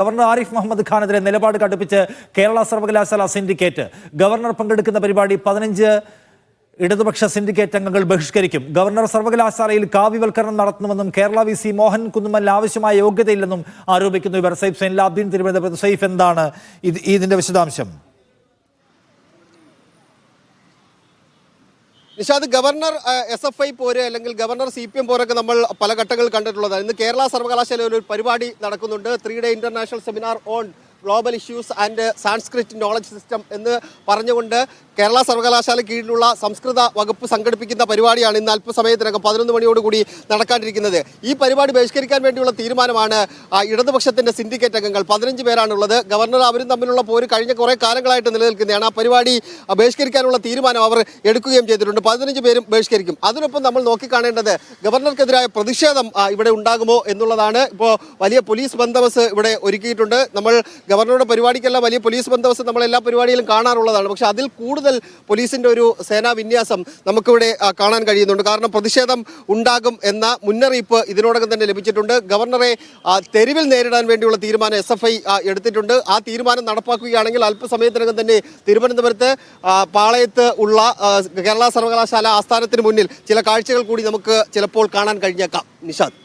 Governor Arif Muhammad ഖാനെതിരെ നിലപാട് കടുപ്പിച്ച് കേരള സർവകലാശാല syndicate. Governor പങ്കെടുക്കുന്ന പരിപാടി 15 ഇടതുപക്ഷ സിൻഡിക്കേറ്റ് അംഗങ്ങൾ ബഹിഷ്കരിക്കും. ഗവർണർ സർവകലാശാലയിൽ കാവ്യവൽക്കരണം നടത്തണമെന്നും കേരള VC മോഹൻ കുന്നുമൽ ആവശ്യമായ യോഗ്യതയില്ലെന്നും ആരോപിക്കുന്നു ഇവർ. സൈഫ് സൈൻലാബ്ദീൻ, തിരുവനന്തപുരത്ത്. സൈഫ്, എന്താണ് ഇതിന്റെ വിശദാംശം? നിഷാദ്, ഗവർണർ SFI പോര് അല്ലെങ്കിൽ ഗവർണർ CPM പോരൊക്കെ നമ്മൾ പല ഘട്ടങ്ങളിൽ കണ്ടിട്ടുള്ളതാണ്. ഇന്ന് കേരള സർവകലാശാലയിൽ ഒരു പരിപാടി നടക്കുന്നുണ്ട്. 3-day international seminar on global issues and Sanskrit knowledge system എന്ന് പറഞ്ഞുകൊണ്ട് കേരള സർവകലാശാല കീഴിലുള്ള സംസ്കൃത വകുപ്പ് സംഘടിപ്പിക്കുന്ന പരിപാടിയാണ് ഇന്ന് അല്പസമയത്തിനകം 11 മണിയോടുകൂടി നടക്കാണ്ടിരിക്കുന്നത്. ഈ പരിപാടി ബഹിഷ്കരിക്കാൻ വേണ്ടിയുള്ള തീരുമാനമാണ് ഇടതുപക്ഷത്തിന്റെ സിൻഡിക്കേറ്റ് അംഗങ്ങൾ 15 പേരാണുള്ളത്. ഗവർണർ അവരും തമ്മിലുള്ള പോര് കഴിഞ്ഞ കുറേ കാലങ്ങളായിട്ട് നിലനിൽക്കുന്നതാണ്. ആ പരിപാടി ബഹിഷ്കരിക്കാനുള്ള തീരുമാനം അവർ എടുക്കുകയും ചെയ്തിട്ടുണ്ട്. 15 പേരും ബഹിഷ്കരിക്കും. അതിനൊപ്പം നമ്മൾ നോക്കിക്കാണേണ്ടത് ഗവർണർക്കെതിരായ പ്രതിഷേധം ഇവിടെ ഉണ്ടാകുമോ എന്നുള്ളതാണ്. ഇപ്പോൾ വലിയ പോലീസ് ബന്ദോബസ്ത് ഇവിടെ ഒരുക്കിയിട്ടുണ്ട്. നമ്മൾ ഗവർണറുടെ പരിപാടിക്കെല്ലാം വലിയ പോലീസ് ബന്ദോബസ്ത് നമ്മൾ എല്ലാ പരിപാടിയിലും കാണാറുള്ളതാണ്. പക്ഷെ അതിൽ കൂടുതൽ പോലീസിന്റെ ഒരു സേനാ വിന്യാസം നമുക്കിവിടെ കാണാൻ കഴിയുന്നുണ്ട്. കാരണം പ്രതിഷേധം ഉണ്ടാകും എന്ന മുന്നറിയിപ്പ് ഇതിനോടകം തന്നെ ലഭിച്ചിട്ടുണ്ട്. ഗവർണറെ തെരുവിൽ നേരിടാൻ വേണ്ടിയുള്ള തീരുമാനം SFI എടുത്തിട്ടുണ്ട്. ആ തീരുമാനം നടപ്പാക്കുകയാണെങ്കിൽ അല്പസമയത്തിനകം തന്നെ തിരുവനന്തപുരത്ത് പാളയത്ത് ഉള്ള കേരള സർവകലാശാല ആസ്ഥാനത്തിന് മുന്നിൽ ചില കാഴ്ചകൾ കൂടി നമുക്ക് ചിലപ്പോൾ കാണാൻ കഴിഞ്ഞേക്കാം. നിഷാദ്.